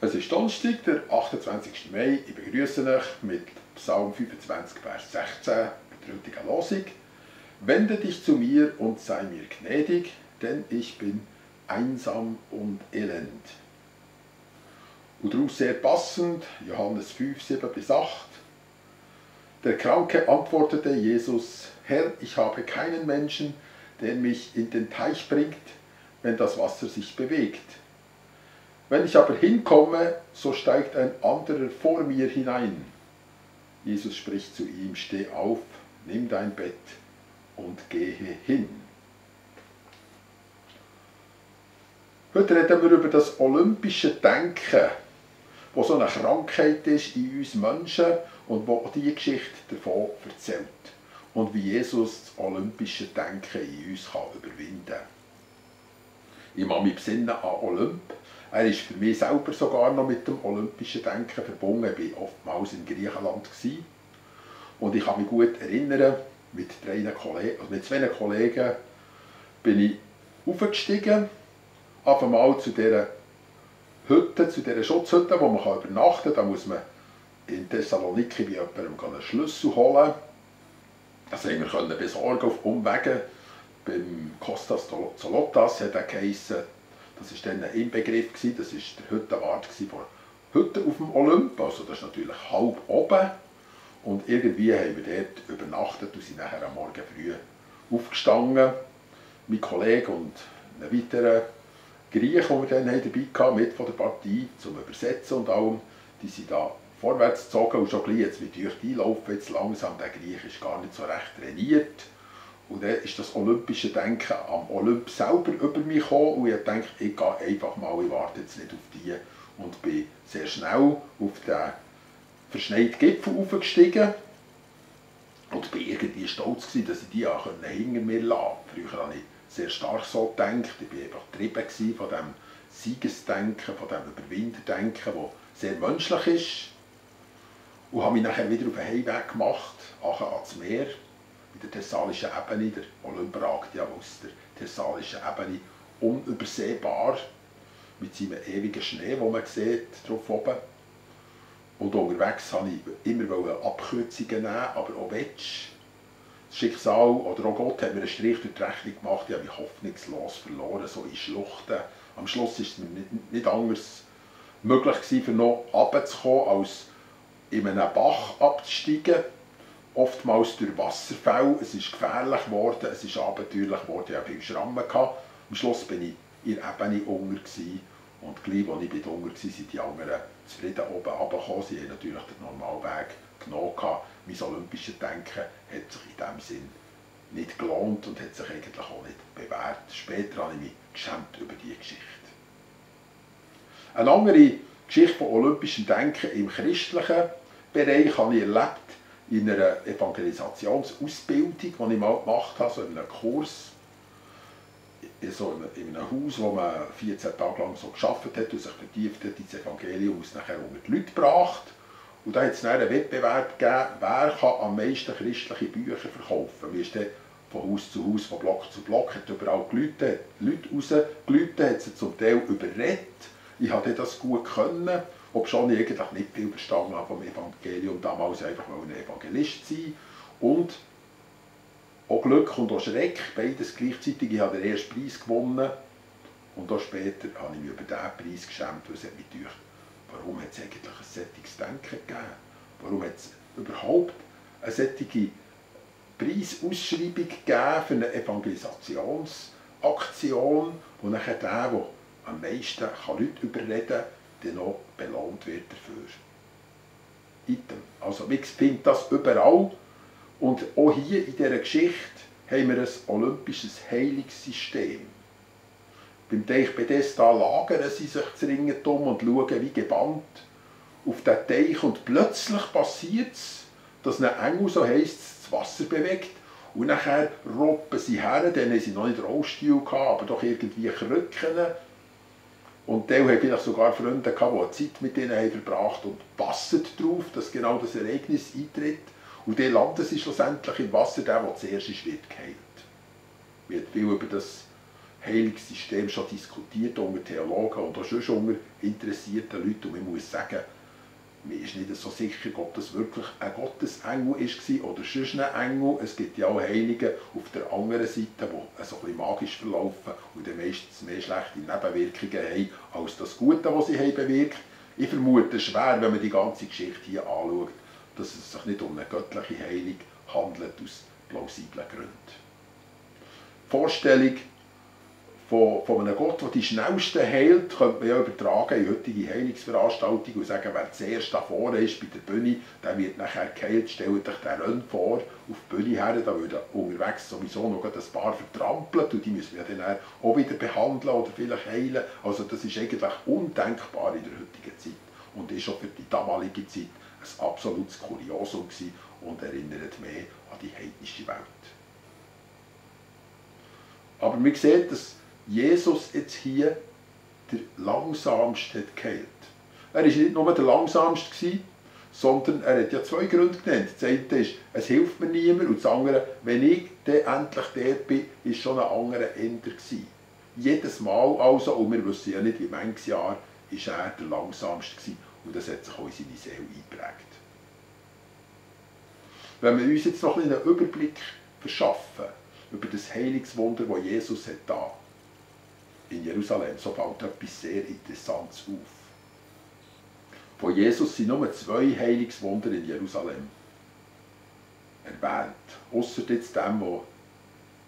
Es ist Donnerstag, der 28. Mai. Ich begrüße euch mit Psalm 25, Vers 16, der heutigen Losung. Wende dich zu mir und sei mir gnädig, denn ich bin einsam und elend. Und daraus sehr passend, Johannes 5, 7 bis 8. Der Kranke antwortete Jesus: Herr, ich habe keinen Menschen, der mich in den Teich bringt, wenn das Wasser sich bewegt. Wenn ich aber hinkomme, so steigt ein anderer vor mir hinein. Jesus spricht zu ihm: Steh auf, nimm dein Bett und gehe hin. Heute reden wir über das olympische Denken, wo so eine Krankheit ist in uns Menschen und wo die Geschichte davon erzählt. Und wie Jesus das olympische Denken in uns überwinden kann. Ich mache mich besinnen an Olymp. Er ist für mich selber sogar noch mit dem olympischen Denken verbunden. Ich war oftmals in Griechenland. Und ich kann mich gut erinnern, mit zwei Kollegen bin ich aufgestiegen, auf einmal zu dieser Hütte, zu dieser Schutzhütte, wo man übernachten kann. Da muss man in Thessaloniki bei jemandem einen Schlüssel holen. Das haben wir besorgen auf Umwegen. Beim Kostas Zolotas hat er geheissen. Das war dann ein Inbegriff, das war der Hüttenwart von Hütte auf dem Olymp. Also das ist natürlich halb oben. Und irgendwie haben wir dort übernachtet und sind nachher am Morgen früh aufgestanden. Mein Kollege und ein weiterer Grieche, den wir dann dabei hatten, mit von der Partie, zum Übersetzen und allem, die sind da vorwärts gezogen und schon gleich jetzt mit euch einlaufen, jetzt langsam. Der Grieche ist gar nicht so recht trainiert. Und dann ist das olympische Denken am Olymp selber über mich gekommen und ich dachte, ich gehe einfach mal, ich warte jetzt nicht auf die. Und bin sehr schnell auf den verschneiten Gipfel aufgestiegen und bin irgendwie stolz gewesen, dass ich die auch hinter mir lassen konnte. Früher habe ich sehr stark so gedacht, ich war einfach getrieben von dem Siegesdenken, von dem Überwinderdenken, das sehr menschlich ist. Und habe mich nachher wieder auf den Heimweg gemacht, ans Meer. In der thessalischen Ebene, der Olymp ragt ja aus der thessalischen Ebene unübersehbar, mit seinem ewigen Schnee, den man sieht, drauf oben. Und unterwegs wollte ich immer Abkürzungen nehmen, aber auch Wetsch. Das Schicksal oder auch Gott hat mir einen Strich durch die Rechnung gemacht, ich habe mich hoffnungslos verloren, so in Schluchten. Am Schluss war es mir nicht anders möglich gewesen, für noch runterzukommen, als in einem Bach abzusteigen. Oftmals durch Wasserfälle, es ist gefährlich geworden, es ist abenteuerlich geworden, ich hatte viele Schrammen. Am Schluss war ich in der Ebene unter und gleich, als ich unter war, sind die anderen zufrieden oben runtergekommen. Sie haben natürlich den Normalweg genommen. Mein olympisches Denken hat sich in diesem Sinn nicht gelohnt und hat sich eigentlich auch nicht bewährt. Später habe ich mich geschämt über diese Geschichte. Eine andere Geschichte von olympischem Denken im christlichen Bereich habe ich erlebt in einer Evangelisationsausbildung, die ich mal gemacht habe, so in einem Kurs, so in einem Haus, wo man 14 Tage lang so gearbeitet hat und sich vertieft hat ins Evangelium, es nachher unter die Leute gebracht. Und da hat es dann einen Wettbewerb gegeben, wer kann am meisten christliche Bücher verkaufen. Wir sind von Haus zu Haus, von Block zu Block, hat überall Leute rausgeläutet, hat sie zum Teil überredet. Ich konnte das gut können, obschon ich eigentlich nicht viel verstanden habe vom Evangelium, damals einfach ein Evangelist sein. Und auch Glück und auch Schreck, beides gleichzeitig. Ich habe den ersten Preis gewonnen und auch später habe ich mich über diesen Preis geschämt, weil es hat mich gedacht, warum hat es eigentlich ein solches Denken gegeben? Warum hat es überhaupt eine solche Preisausschreibung gegeben für eine Evangelisationsaktion, wo nachher der am meisten Leute überreden kann, dann noch belohnt wird dafür. Item. Also wir finden das überall. Und auch hier in dieser Geschichte haben wir ein olympisches Heilungssystem. Beim Teich Bethesda lagern sie sich zu Ringentum und schauen wie gebannt auf den Teich. Und plötzlich passiert es, dass ein Engel, so heisst es, das Wasser bewegt. Und nachher roppen sie her, dann haben sie noch nicht Rollstuhl gehabt, aber doch irgendwie Krücken. Und die haben vielleicht sogar Freunde gehabt, die Zeit mit ihnen haben verbracht und passen darauf, dass genau das Ereignis eintritt. Und dann landen sie schlussendlich im Wasser, der zuerst ist, wird geheilt. Wir haben viel über das Heilungssystem schon diskutiert unter Theologen und auch sonst unter interessierten Leuten. Und ich muss sagen, mir ist nicht so sicher, ob das wirklich ein Gottesengel war oder sonst ein Engel. Es gibt ja auch Heilige auf der anderen Seite, die so ein bisschen magisch verlaufen und dann meistens mehr schlechte Nebenwirkungen haben, als das Gute, was sie haben bewirkt. Ich vermute schwer, wenn man die ganze Geschichte hier anschaut, dass es sich nicht um eine göttliche Heilung handelt, aus plausiblen Gründen. Die Vorstellung von einem Gott, der die Schnellsten heilt, könnte man ja übertragen in heutige Heilungsveranstaltungen und sagen, wer zuerst da vorne ist bei der Bühne, der wird nachher geheilt. Stellt euch den Rönn vor, auf die Bühne her, da würden unterwegs sowieso noch ein paar vertrampelt und die müssen wir dann auch wieder behandeln oder vielleicht heilen. Also das ist eigentlich undenkbar in der heutigen Zeit und ist auch für die damalige Zeit ein absolutes Kuriosum gewesen und erinnert mehr an die heidnische Welt. Aber man sieht, dass Jesus jetzt hier der Langsamste hat geheilt. Er war nicht nur der Langsamste, sondern er hat ja zwei Gründe genannt. Das eine ist, es hilft mir niemand, und das andere, wenn ich dann endlich der bin, war schon ein anderer Ender gewesen. Jedes Mal also, und wir wissen ja nicht, wie manches Jahr, ist er der Langsamste gewesen, und das hat sich auch in seine Seele eingeprägt. Wenn wir uns jetzt noch einen Überblick verschaffen über das Heilungswunder, das Jesus hat da in Jerusalem, so fällt etwas sehr Interessantes auf. Von Jesus sind nur 2 Heilungswunder in Jerusalem erwähnt. Ausser jetzt dem, wo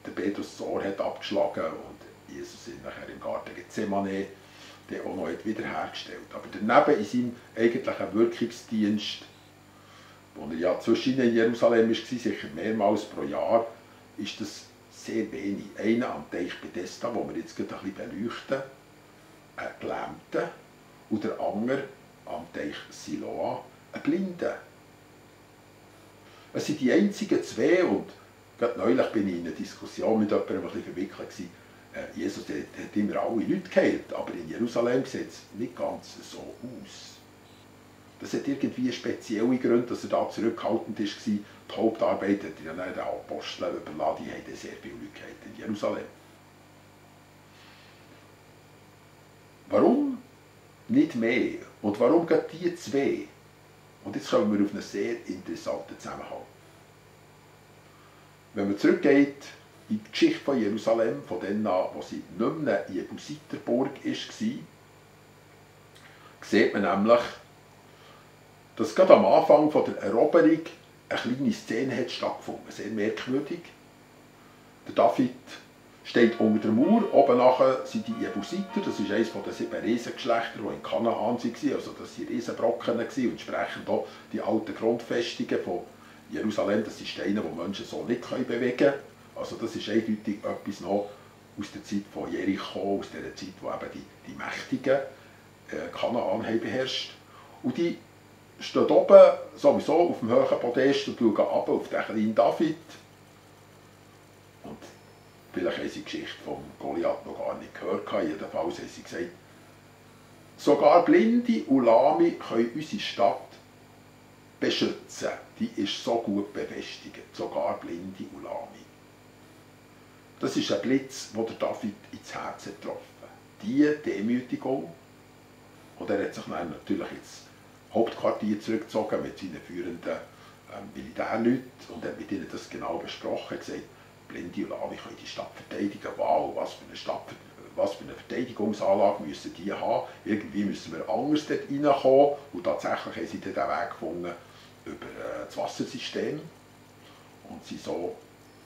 der Petrus das Ohr hat abgeschlagen und Jesus ihn nachher im Garten Gethsemane der auch noch wiederhergestellt. Aber daneben in seinem eigentlichen Wirkungsdienst, wo er ja zwischen in Jerusalem war, sicher mehrmals pro Jahr, ist das sehr wenig. Einer am Teich Bethesda, den wir jetzt gerade ein bisschen beleuchten, ein Gelähmter, und der andere am Teich Siloa, ein Blinder. Es sind die einzigen 2, und gerade neulich bin ich in einer Diskussion mit jemandem ein bisschen verwickelt gewesen. Jesus hat immer alle Leute geheilt, aber in Jerusalem sieht es nicht ganz so aus. Das hat irgendwie spezielle Gründe, dass er da zurückhaltend war. Die Hauptarbeit hat er ja den Aposteln überlassen, die haben sehr viele Leute geheilt in Jerusalem. Warum nicht mehr? Und warum gerade die 2? Und jetzt kommen wir auf einen sehr interessanten Zusammenhang. Wenn man zurückgeht in die Geschichte von Jerusalem, von dann an, wo sie nicht mehr eine Jebusiterburg war, sieht man nämlich, dass gerade am Anfang der Eroberung eine kleine Szene hat stattgefunden, sehr merkwürdig. Der David steht unter der Mauer, oben nachher sind die Jebusiter, das ist eines der 7 Riesengeschlechter, die in Kanaan waren, also das waren Riesenbrocken und entsprechend auch die alten Grundfestungen von Jerusalem, das sind Steine, die Menschen so nicht bewegen können. Also das ist eindeutig etwas noch aus der Zeit von Jericho, aus der Zeit, wo eben die Mächtigen Kanaan haben beherrscht. Und die stehen oben sowieso auf dem hohen Podest und schauen runter auf den kleinen David. Und vielleicht haben sie die Geschichte von Goliath noch gar nicht gehört. Jedenfalls haben sie gesagt, sogar Blinde und Lahme können unsere Stadt beschützen. Die ist so gut befestigt, sogar Blinde und Lahme. Das ist ein Blitz, der David ins Herz getroffen hat. Diese Demütigung. Und er hat sich dann natürlich ins Hauptquartier zurückgezogen mit seinen führenden Militärleuten und hat mit ihnen das genau besprochen. Er hat gesagt, Blinde und Lahme können die Stadt verteidigen. Wow, was für eine Verteidigungsanlage müssen die haben. Irgendwie müssen wir anders dort reinkommen. Und tatsächlich haben sie dann den Weg gefunden über das Wassersystem und sind so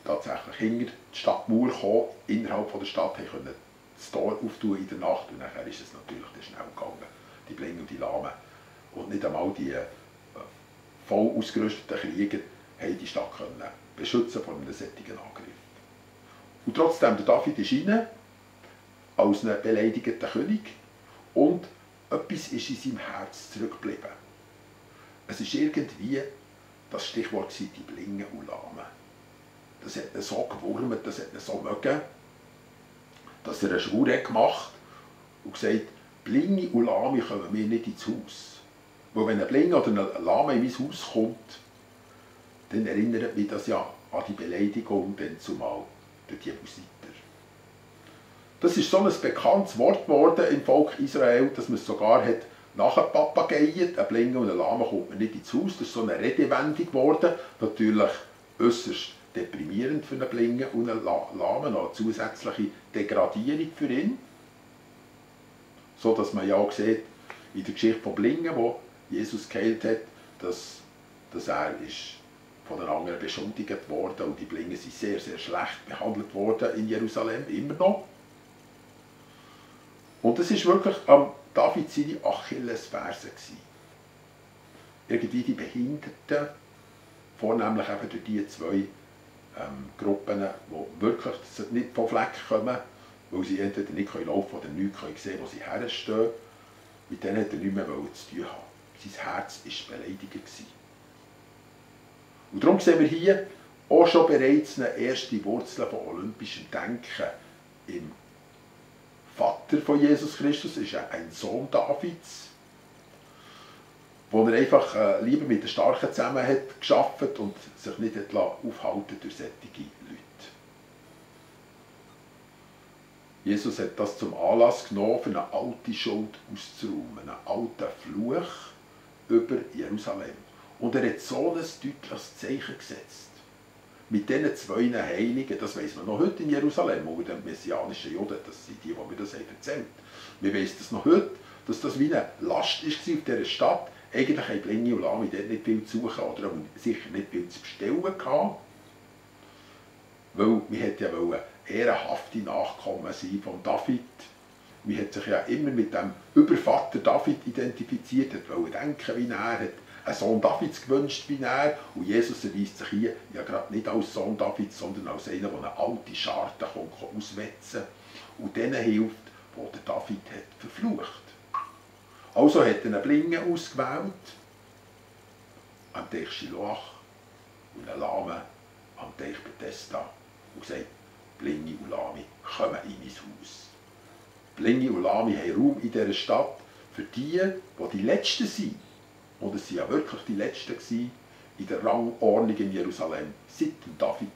tatsächlich hinter die Stadtmauer gekommen, innerhalb der Stadt, können das Tor auftun in der Nacht und nachher ist es natürlich schnell gegangen, die Blinden und die Lahmen. Und nicht einmal die voll ausgerüsteten Krieger haben die Stadt können beschützen vor einem solchen Angriff. Und trotzdem, der David ist rein, als ein beleidigter König, und etwas ist in seinem Herz zurückgeblieben. Es ist irgendwie das Stichwort die Blinden und Lahmen. Das hat ihn so gewurmt, das hat ihn so mögen, dass er eine Schwur hat gemacht und gesagt, Blinde und Lahme kommen mir nicht ins Haus. Weil wenn ein Blinder oder ein Lahme in mein Haus kommt, dann erinnert mich das ja an die Beleidigung dann zumal durch die Jebusiter. Das ist so ein bekanntes Wort geworden im Volk Israel, dass man es sogar hat nachgepapageiert. Ein Blinden und ein Lahmer kommt man nicht ins Haus. Das ist so eine Redewendung geworden. Natürlich äußerst deprimierend für einen Blinden und einen Lahmen, noch eine zusätzliche Degradierung für ihn. So dass man ja auch sieht, in der Geschichte von Blinden, wo Jesus geheilt hat, dass er ist von den anderen beschuldigt worden und die Blinden sind sehr, sehr schlecht behandelt worden in Jerusalem, immer noch. Und es ist wirklich David seine Achillesferse gewesen. Irgendwie die Behinderten, vornehmlich eben durch die zwei Gruppen, die wirklich nicht vom Fleck kommen, weil sie entweder nicht laufen können oder nicht sehen können, wo sie herstehen. Mit denen hat er nichts mehr zu tun haben. Sein Herz war beleidigt. Und darum sehen wir hier auch schon bereits eine erste Wurzel von olympischem Denken. Im Vater von Jesus Christus ist ein Sohn Davids, wo er einfach lieber mit den Starken zusammen hat gearbeitet und sich nicht aufhalten durch solche Leute. Jesus hat das zum Anlass genommen, für eine alte Schuld auszuräumen, einen alten Fluch über Jerusalem. Und er hat so ein deutliches Zeichen gesetzt. Mit diesen zwei Heiligen, das weiss man noch heute in Jerusalem, unter den messianischen Juden, das sind die mir das erzählt haben. Wir wissen das noch heute, dass das wie eine Last war auf dieser Stadt. Eigentlich haben Blinde und Lahme dort nicht viel zu suchen oder sicher nicht viel zu bestellen gehabt. Weil man ja ehrenhafte Nachkommen sein von David. Man hat sich ja immer mit dem Übervater David identifiziert, wollte denken wie er, hat einen Sohn Davids gewünscht wie er. Und Jesus erweist sich hier ja gerade nicht als Sohn Davids, sondern als einer, der eine alte Scharte auswetzen kann und denen hilft, die der David hat verflucht. Also hat er einen Blinden ausgewählt, am Teich Shiloach, und einen Lahmen am Teich Bethesda und gesagt, Blinde und Lahme kommen in mein Haus. Blinde und Lahme haben Raum in dieser Stadt für die die Letzten sind. Und es waren ja wirklich die Letzten in der Rangordnung in Jerusalem, seit dem David.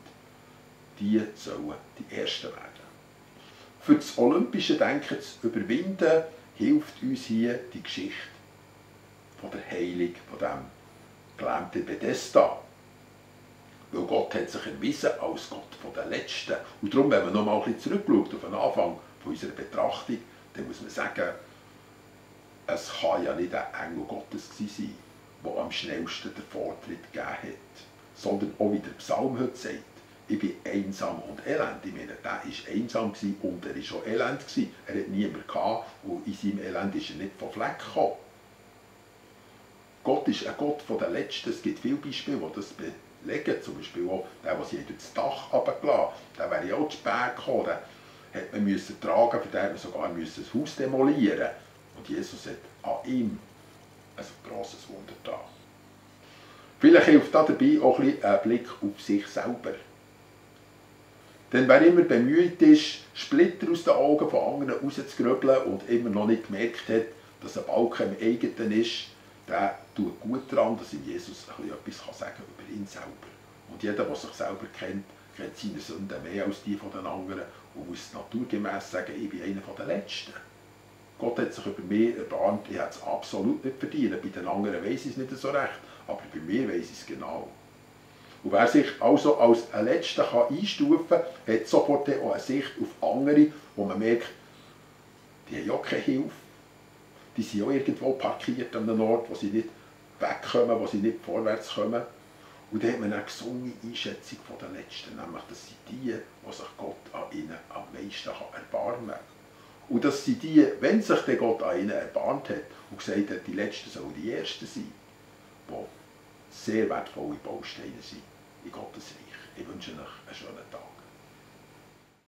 Die sollen die Ersten werden. Für das olympische Denken zu überwinden, hilft uns hier die Geschichte von der Heilung, von dem gelähmten Bethesda. Weil Gott hat sich erwiesen als Gott von den Letzten. Und darum, wenn man noch mal ein bisschen zurückschaut auf den Anfang von unserer Betrachtung, dann muss man sagen, es kann ja nicht ein Engel Gottes sein, der am schnellsten den Vortritt gegeben hat. Sondern auch wie der Psalm heute sagt, ich bin einsam und elend. Ich meine, der war einsam und er war auch elend. Er hat niemanden gehabt und in seinem Elend ist er nicht vom Fleck gekommen. Gott ist ein Gott von den Letzten. Es gibt viele Beispiele, die das belegen. Zum Beispiel auch der sie durch das Dach runtergelassen haben. Der wäre ja auch zu spät gekommen. Den hat man müssen tragen, für den hat man sogar das Haus demolieren. Und Jesus hat an ihm ein grosses Wunder getan. Vielleicht hilft dabei auch ein Blick auf sich selber. Denn wer immer bemüht ist, Splitter aus den Augen von anderen rauszugrübeln und immer noch nicht gemerkt hat, dass ein Balken im eigenen ist, der tut gut daran, dass ihm Jesus etwas sagen kann über ihn selber. Und jeder, der sich selber kennt, kennt seine Sünden mehr als die von den anderen und muss naturgemäß sagen, ich bin einer der Letzten. Gott hat sich über mich erbarmt, ich hätte es absolut nicht verdient. Bei den anderen weiss ich es nicht so recht, aber bei mir weiss ich es genau. Und wer sich also als ein Letzter einstufen kann, hat sofort auch eine Sicht auf andere, wo man merkt, die haben ja keine Hilfe. Die sind auch irgendwo parkiert an einem Ort, wo sie nicht wegkommen, wo sie nicht vorwärts kommen. Und dann hat man eine gesunde Einschätzung von den Letzten, nämlich das sind die, die sich Gott an ihnen am meisten erbarmen kann. Und das sind die, wenn sich der Gott an ihnen erbarmt hat und gesagt hat, die Letzten sollen die Ersten sein, die sehr wertvolle Bausteine sind in Gottes Reich. Ich wünsche euch einen schönen Tag.